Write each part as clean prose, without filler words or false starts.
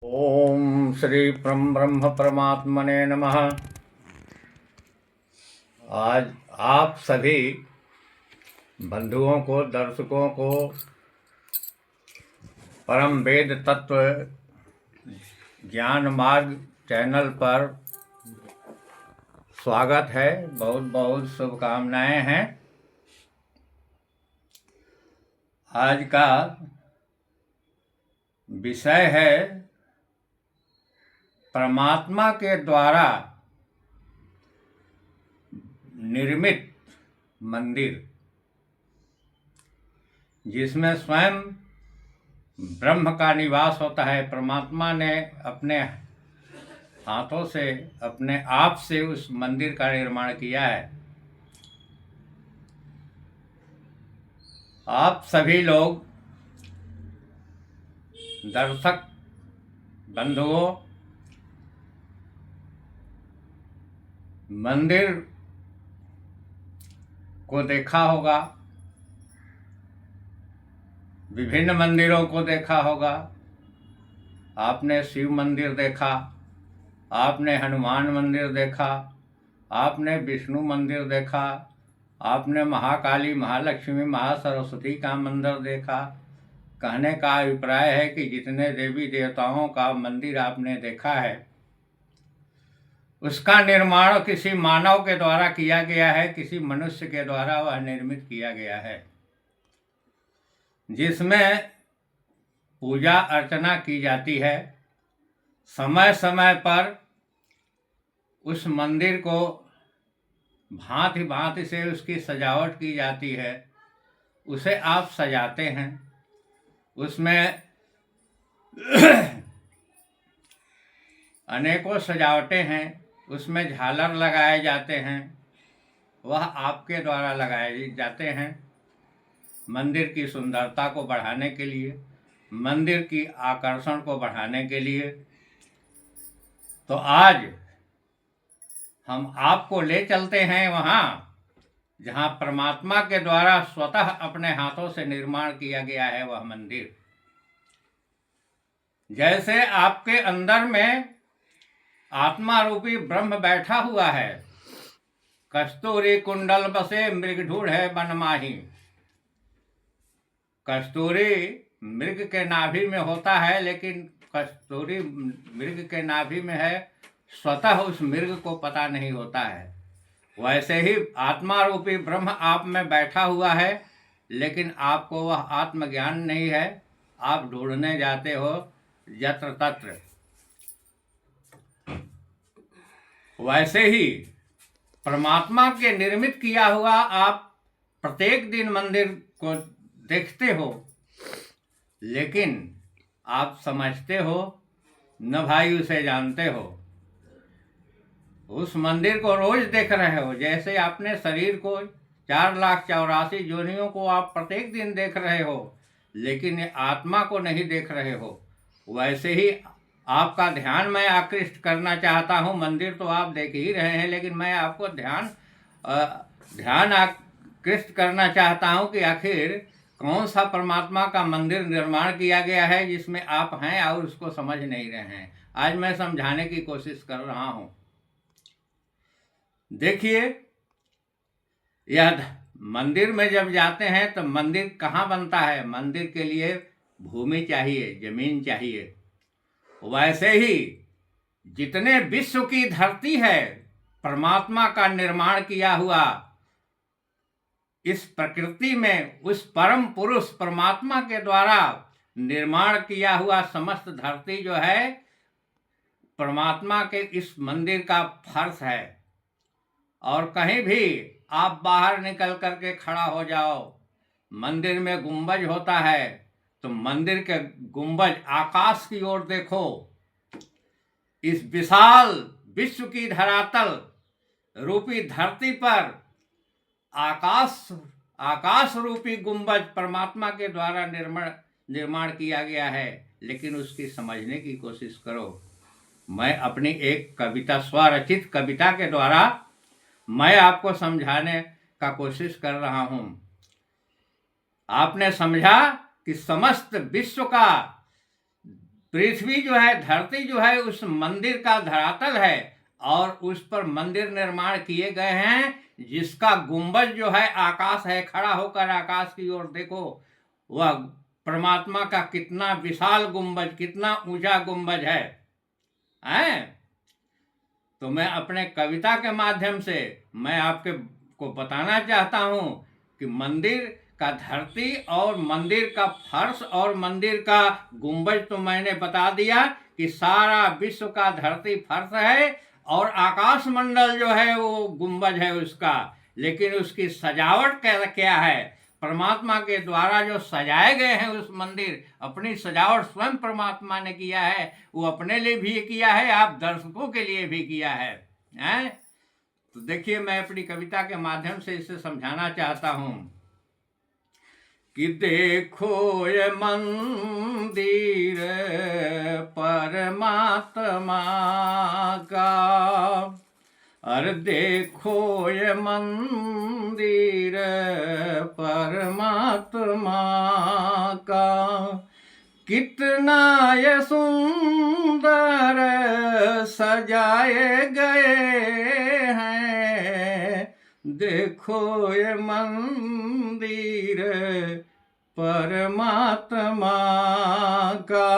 ओम श्री ब्रह्म परमात्मने नमः। आज आप सभी बंधुओं को, दर्शकों को परम वेद तत्व ज्ञान मार्ग चैनल पर स्वागत है। बहुत बहुत शुभकामनाएं हैं। आज का विषय है परमात्मा के द्वारा निर्मित मंदिर, जिसमें स्वयं ब्रह्म का निवास होता है। परमात्मा ने अपने हाथों से, अपने आप से उस मंदिर का निर्माण किया है। आप सभी लोग दर्शक बंधुओं मंदिर को देखा होगा, विभिन्न मंदिरों को देखा होगा। आपने शिव मंदिर देखा, आपने हनुमान मंदिर देखा, आपने विष्णु मंदिर देखा, आपने महाकाली, महालक्ष्मी, महासरस्वती का मंदिर देखा। कहने का अभिप्राय है कि जितने देवी देवताओं का मंदिर आपने देखा है, उसका निर्माण किसी मानव के द्वारा किया गया है, किसी मनुष्य के द्वारा वह निर्मित किया गया है, जिसमें पूजा अर्चना की जाती है। समय समय पर उस मंदिर को भांति भांति से उसकी सजावट की जाती है। उसे आप सजाते हैं, उसमें अनेकों सजावटें हैं, उसमें झालर लगाए जाते हैं, वह आपके द्वारा लगाए जाते हैं मंदिर की सुंदरता को बढ़ाने के लिए, मंदिर की आकर्षण को बढ़ाने के लिए। तो आज हम आपको ले चलते हैं वहाँ जहाँ परमात्मा के द्वारा स्वतः अपने हाथों से निर्माण किया गया है वह मंदिर। जैसे आपके अंदर में आत्मा रूपी ब्रह्म बैठा हुआ है, कस्तूरी कुंडल बसे मृगढूढ़ है बन माही। कस्तूरी मृग के नाभि में होता है, लेकिन कस्तूरी मृग के नाभि में है, स्वतः उस मृग को पता नहीं होता है। वैसे ही आत्मा रूपी ब्रह्म आप में बैठा हुआ है, लेकिन आपको वह आत्मज्ञान नहीं है। आप ढूंढने जाते हो यत्र तत्र। वैसे ही परमात्मा के निर्मित किया हुआ आप प्रत्येक दिन मंदिर को देखते हो, लेकिन आप समझते हो न भाई उसे जानते हो। उस मंदिर को रोज देख रहे हो, जैसे अपने शरीर को 4,84,000 योनियों को आप प्रत्येक दिन देख रहे हो, लेकिन आत्मा को नहीं देख रहे हो। वैसे ही आपका ध्यान मैं आकृष्ट करना चाहता हूँ। मंदिर तो आप देख ही रहे हैं, लेकिन मैं आपको ध्यान आकृष्ट करना चाहता हूँ कि आखिर कौन सा परमात्मा का मंदिर निर्माण किया गया है जिसमें आप हैं और उसको समझ नहीं रहे हैं। आज मैं समझाने की कोशिश कर रहा हूँ। देखिए, यह मंदिर में जब जाते हैं तो मंदिर कहाँ बनता है? मंदिर के लिए भूमि चाहिए, जमीन चाहिए। वैसे ही जितने विश्व की धरती है, परमात्मा का निर्माण किया हुआ, इस प्रकृति में उस परम पुरुष परमात्मा के द्वारा निर्माण किया हुआ समस्त धरती जो है, परमात्मा के इस मंदिर का फर्श है। और कहीं भी आप बाहर निकल करके खड़ा हो जाओ, मंदिर में गुंबज होता है, तो मंदिर के गुंबज आकाश की ओर देखो। इस विशाल विश्व की धरातल रूपी धरती पर आकाश रूपी गुंबज परमात्मा के द्वारा निर्माण किया गया है। लेकिन उसकी समझने की कोशिश करो। मैं अपनी एक कविता, स्वरचित कविता के द्वारा मैं आपको समझाने का कोशिश कर रहा हूं। आपने समझा कि समस्त विश्व का पृथ्वी जो है, धरती जो है, उस मंदिर का धरातल है और उस पर मंदिर निर्माण किए गए हैं, जिसका गुंबज जो है आकाश है। खड़ा होकर आकाश की ओर देखो, वह परमात्मा का कितना विशाल गुंबज, कितना ऊंचा गुंबज है। तो मैं अपने कविता के माध्यम से मैं आपके को बताना चाहता हूँ कि मंदिर का धरती और मंदिर का फर्श और मंदिर का गुंबज तो मैंने बता दिया कि सारा विश्व का धरती फर्श है और आकाश मंडल जो है वो गुंबज है उसका। लेकिन उसकी सजावट क्या है, परमात्मा के द्वारा जो सजाए गए हैं उस मंदिर, अपनी सजावट स्वयं परमात्मा ने किया है। वो अपने लिए भी किया है, आप दर्शकों के लिए भी किया है, हैं? तो देखिए, मैं अपनी कविता के माध्यम से इसे समझाना चाहता हूं कि देखो ये मंदिर परमात्मा का, अरे देखो ये मंदिर परमात्मा का, कितना ये सुंदर सजाए गए हैं। देखो ये मंदिर परमात्मा का,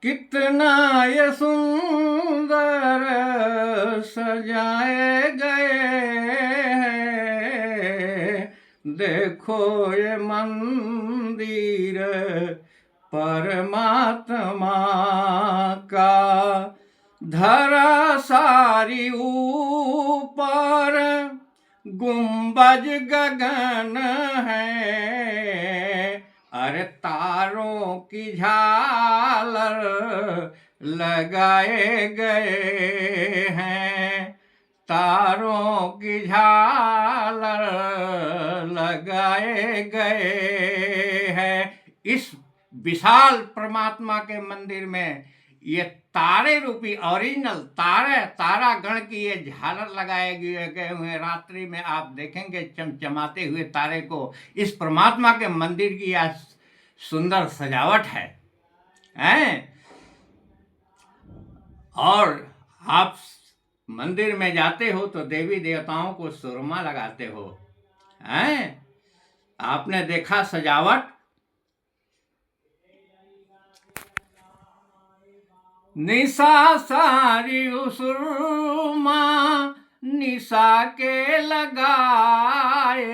कितना ये सुंदर सजाए गए हैं। देखो ये मंदिर परमात्मा का, धरा सारी ऊपर गुंबज गगन है, अरे तारों की झालर लगाए गए हैं। तारों की झालर लगाए गए हैं। इस विशाल परमात्मा के मंदिर में ये तारे रूपी ओरिजिनल तारा गण की ये झालर लगाए गए हुए। रात्रि में आप देखेंगे चमचमाते हुए तारे को। इस परमात्मा के मंदिर की यह सुंदर सजावट है, हैं? और आप मंदिर में जाते हो तो देवी देवताओं को सुरमा लगाते हो, हैं? आपने देखा सजावट? निशा सारी सुरमा निशा के लगाए,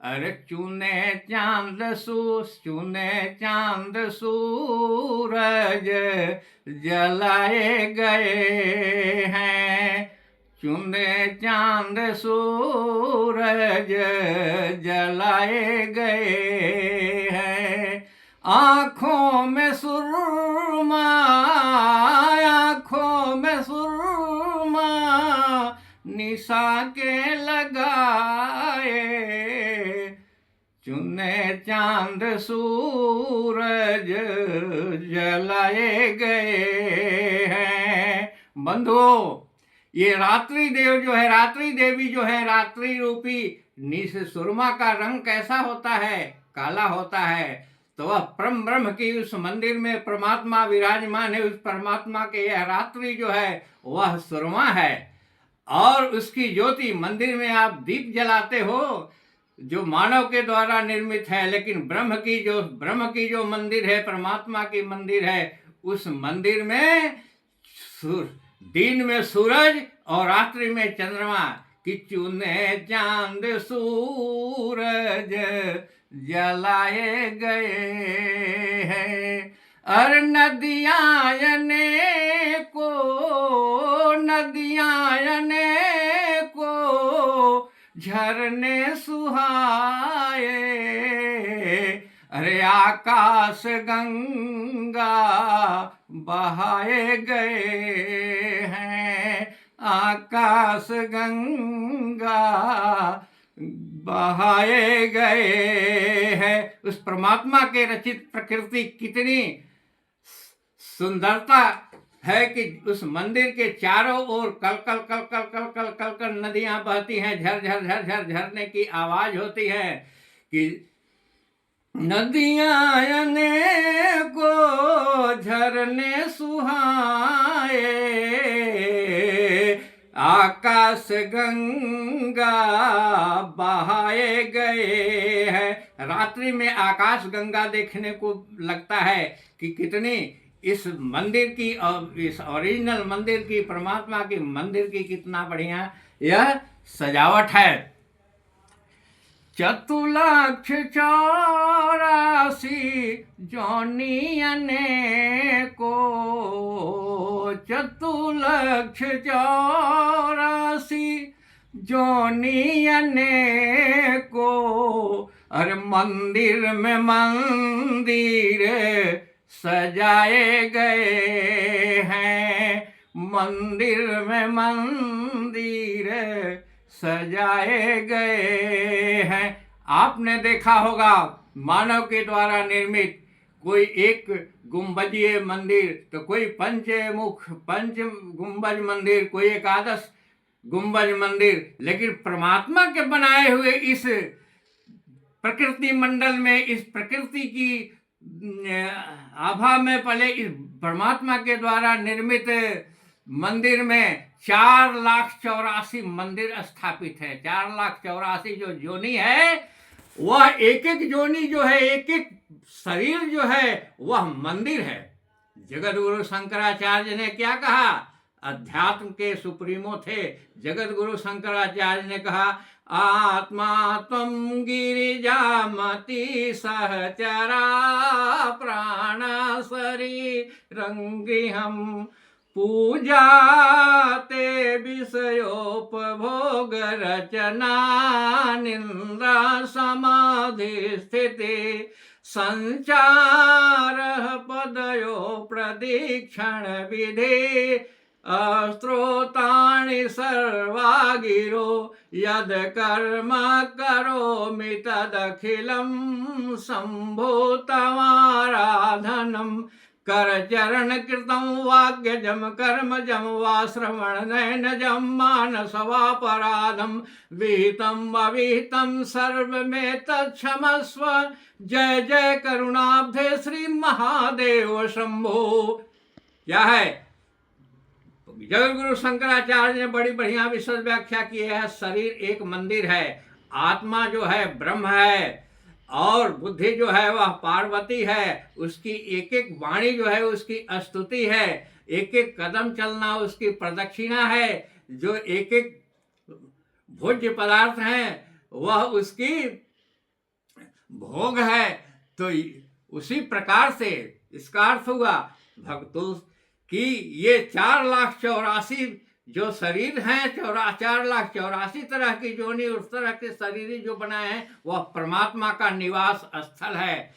अरे चुने चांद सूरज जलाए गए हैं। चुने चांद सूरज जलाए गए हैं। आँखों में सुरमा निशा के लगाए, चुने चांद सूरज जलाए गए हैं। बंधुओं, ये रात्रि देवी जो है रात्रि रूपी निश सुरमा का रंग कैसा होता है? काला होता है। तो वह परम ब्रह्म की उस मंदिर में परमात्मा विराजमान है। उस परमात्मा के यह रात्रि जो है वह सुरमा है और उसकी ज्योति मंदिर में आप दीप जलाते हो जो मानव के द्वारा निर्मित है, लेकिन ब्रह्म की जो मंदिर है, परमात्मा की मंदिर है, उस मंदिर में दिन में सूरज और रात्रि में चंद्रमा कि चुने चांद सूरज जलाए गए हैं। और नदियाँ को झरने सुहाए, अरे आकाश गंगा बहाए गए हैं। आकाश गंगा बहाए गए हैं। उस परमात्मा के रचित प्रकृति कितनी सुंदरता है कि उस मंदिर के चारों ओर कल कल कल कल कल कल कल कल नदियां बहती हैं। झर झर झर झर झरने की आवाज होती है कि नदियाँ अनेको झरने सुहाए, आकाश गंगा बहाए गए हैं। रात्रि में आकाश गंगा देखने को लगता है कि कितनी इस मंदिर की और इस ओरिजिनल मंदिर की, परमात्मा की मंदिर की कितना बढ़िया यह सजावट है। चतुलक्ष 84 जोनियने को, चतुलक्ष 84 जोनियने को, अरे मंदिर में मंदिर सजाए गए हैं, मंदिर में मंदिर सजाए गए हैं। आपने देखा होगा मानव के द्वारा निर्मित कोई एक गुंबजीय मंदिर, तो कोई पंच गुंबज मंदिर, कोई एकादश गुंबज मंदिर, लेकिन परमात्मा के बनाए हुए इस प्रकृति मंडल में, इस प्रकृति की आभा में पले इस परमात्मा के द्वारा निर्मित मंदिर में 4,84,000 मंदिर स्थापित है। 4,84,000 जो जोनी है, वह एक एक जोनी जो है, एक एक शरीर जो है, वह मंदिर है। जगत गुरु शंकराचार्य ने क्या कहा? अध्यात्म के सुप्रीमो थे जगत गुरु शंकराचार्य ने कहा, आत्मा त्वं गिरिजामति सहचरा प्राण शरीरं गृहम्, पूजा ते विषयोपभोग रचना निंदा समाधि स्थिति, संचार पदयो प्रदीक्षण विधि, अस्त्रोतानि सर्वा गिरो, यद कर्म करोमि तदखिलं सम्भूतमाराधनम्, कर चरण कृतं वाक्यजम कर्मजम वा श्रवण नयनजम मानसवापराधम, विहितम अविहितम सर्वमेतत्क्षमस्व, जय जय करुणाब्धे श्री महादेव शंभो। क्या है? जगत गुरु शंकराचार्य ने बड़ी बढ़िया विशद व्याख्या की है। शरीर एक मंदिर है, आत्मा जो है ब्रह्म है, और बुद्धि जो है वह पार्वती है। उसकी एक एक वाणी जो है उसकी स्तुति है, एक एक कदम चलना उसकी प्रदक्षिणा है, जो एक एक भोज्य पदार्थ हैं वह उसकी भोग है। तो उसी प्रकार से इसका अर्थ हुआ भक्तों कि ये 4,84,000 जो शरीर हैं, 4,84,000 तरह की जोनी, उस तरह के शरीर जो बनाए हैं, वह परमात्मा का निवास स्थल है।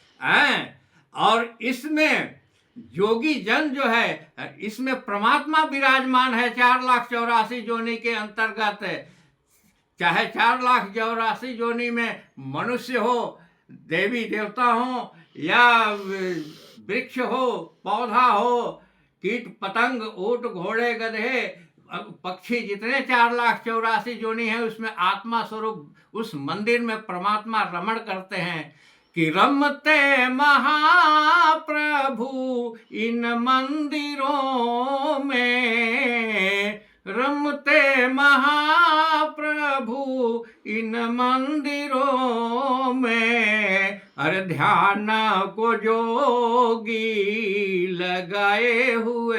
और इसमें योगी जन जो है, इसमें परमात्मा विराजमान है 4,84,000 जोनी के अंतर्गत। चाहे 4,84,000 जोनी में मनुष्य हो, देवी देवता हो, या वृक्ष हो, पौधा हो, कीट पतंग, ऊंट घोड़े गधे पक्षी, जितने 4,84,000 जोनी है, उसमें आत्मा स्वरूप उस मंदिर में परमात्मा रमण करते हैं। कि रमते महाप्रभु इन मंदिरों में, रमते महाप्रभु इन मंदिरों में, अरे ध्यान को जोगी लगाए हुए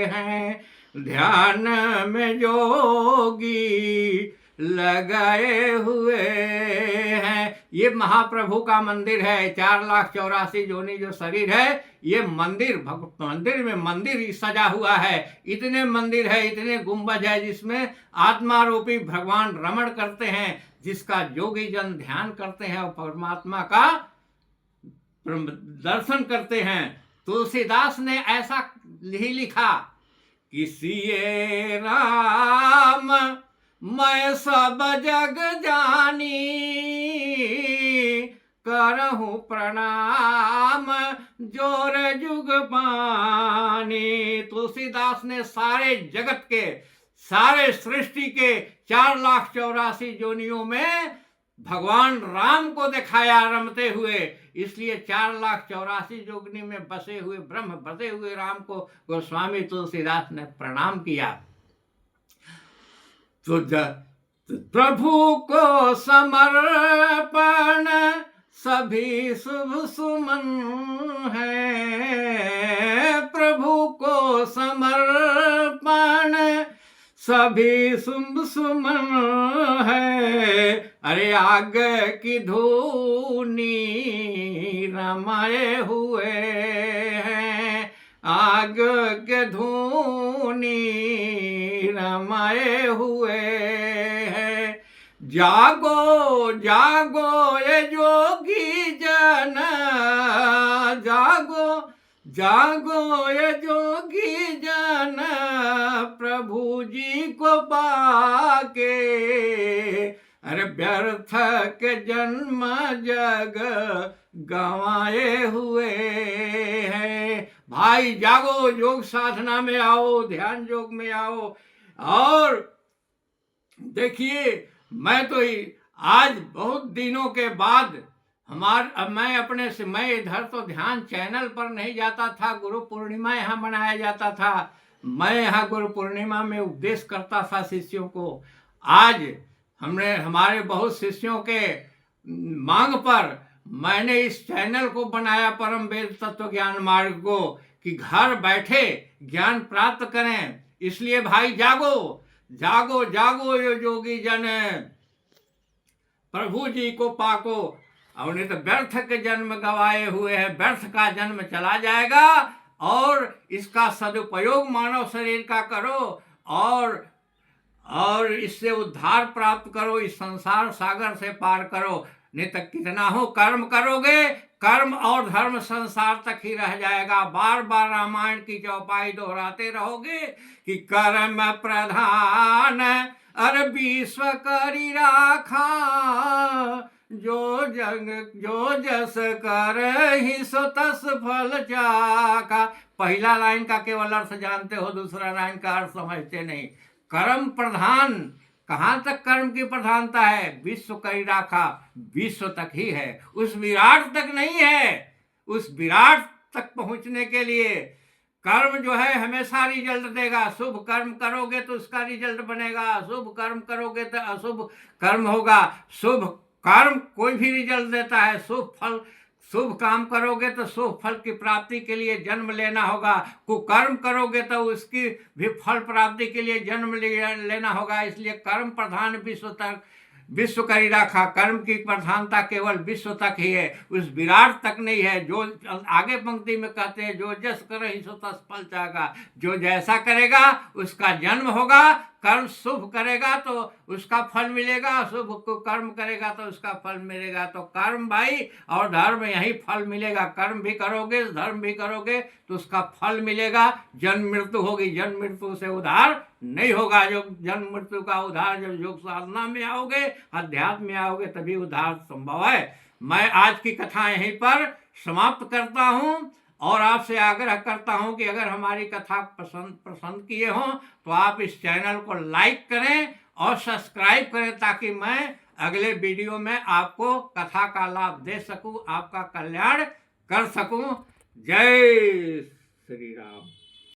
हैं, ध्यान में जोगी लगाए हुए हैं। ये महाप्रभु का मंदिर है। 4,84,000 जोनी जो शरीर है, ये मंदिर, मंदिर में मंदिर सजा हुआ है। इतने मंदिर है, इतने गुंबज है, जिसमें आत्मा रूपी भगवान रमण करते हैं, जिसका योगी जन ध्यान करते हैं और परमात्मा का दर्शन करते हैं। तुलसीदास ने ऐसा ही लिखा, किसिए राम मैं सब जग जानी, करहूँ प्रणाम जोर जुग पानी। तुलसीदास ने सारे जगत के, सारे सृष्टि के 4,84,000 जोनियों में भगवान राम को दिखाया रमते हुए, इसलिए 4,84,84 जोगनी में बसे हुए ब्रह्म बसे हुए राम को गोस्वामी तुलसीदास ने प्रणाम किया। तो प्रभु को समर्पण सभी शुभ सुमन है, प्रभु को समर्पण सभी शुभ सुमन है। अरे आग की धूनी रमाए हुए हैं, आग के धूनी रमाए हुए हैं। जागो जागो ये जोगी जन, जागो जागो ये जोगी जन, प्रभु जी को पाके अरे व्यर्थ के जन्म जग गंवाए हुए हैं। भाई जागो, योग साधना में आओ, ध्यान योग में आओ। और देखिए, मैं आज बहुत दिनों के बाद मैं इधर तो ध्यान चैनल पर नहीं जाता था, गुरु पूर्णिमा यहाँ मनाया जाता था, मैं यहाँ गुरु पूर्णिमा में उपदेश करता था शिष्यों को। आज हमारे बहुत शिष्यों के मांग पर मैंने इस चैनल को बनाया, परम वेद तत्व ज्ञान मार्ग को, कि घर बैठे ज्ञान प्राप्त करें। इसलिए भाई जागो जागो जागो ये जोगी जन, प्रभु जी को पाको। और नहीं तो व्यर्थ के जन्म गवाए हुए हैं, व्यर्थ का जन्म चला जाएगा। और इसका सदुपयोग मानव शरीर का करो और इससे उद्धार प्राप्त करो, इस संसार सागर से पार करो। नहीं तो कितना हो कर्म करोगे, कर्म और धर्म संसार तक ही रह जाएगा। बार बार रामायण की चौपाई दोहराते रहोगे कि कर्म प्रधान अरे विश्व करी राखा, जो जस कर ही सो तस फल चाखा। पहला लाइन का केवल अर्थ जानते हो, दूसरा लाइन का अर्थ समझते नहीं। कर्म प्रधान, कहाँ तक कर्म की प्रधानता है? विश्व करी राखा, विश्व तक ही है, उस विराट तक नहीं है। उस विराट तक पहुंचने के लिए कर्म जो है हमेशा रिजल्ट देगा। शुभ कर्म करोगे तो उसका रिजल्ट बनेगा, अशुभ कर्म करोगे तो अशुभ कर्म होगा। शुभ कर्म कोई भी रिजल्ट देता है, शुभ काम करोगे तो शुभ फल की प्राप्ति के लिए जन्म लेना होगा, कुकर्म करोगे तो उसकी भी फल प्राप्ति के लिए जन्म लेना होगा। इसलिए कर्म प्रधान विश्व करी राखा, कर्म की प्रधानता केवल विश्व तक ही है, उस विराट तक नहीं है। जो आगे पंक्ति में कहते हैं, जो जस करे सो तस फल चाहेगा, जो जैसा करेगा उसका जन्म होगा। कर्म शुभ करेगा तो उसका फल मिलेगा, शुभ को कर्म करेगा तो उसका फल मिलेगा। तो कर्म भाई और धर्म यही फल मिलेगा। कर्म भी करोगे, धर्म भी करोगे तो उसका फल मिलेगा। जन्म मृत्यु होगी, जन्म मृत्यु से उद्धार नहीं होगा। जो जन्म मृत्यु का उद्धार जब योग साधना में आओगे, अध्यात्म में आओगे, तभी उद्धार संभव है। मैं आज की कथा यहीं पर समाप्त करता हूँ और आपसे आग्रह करता हूं कि अगर हमारी कथा पसंद किए हों तो आप इस चैनल को लाइक करें और सब्सक्राइब करें, ताकि मैं अगले वीडियो में आपको कथा का लाभ दे सकूं, आपका कल्याण कर सकूं। जय श्री राम।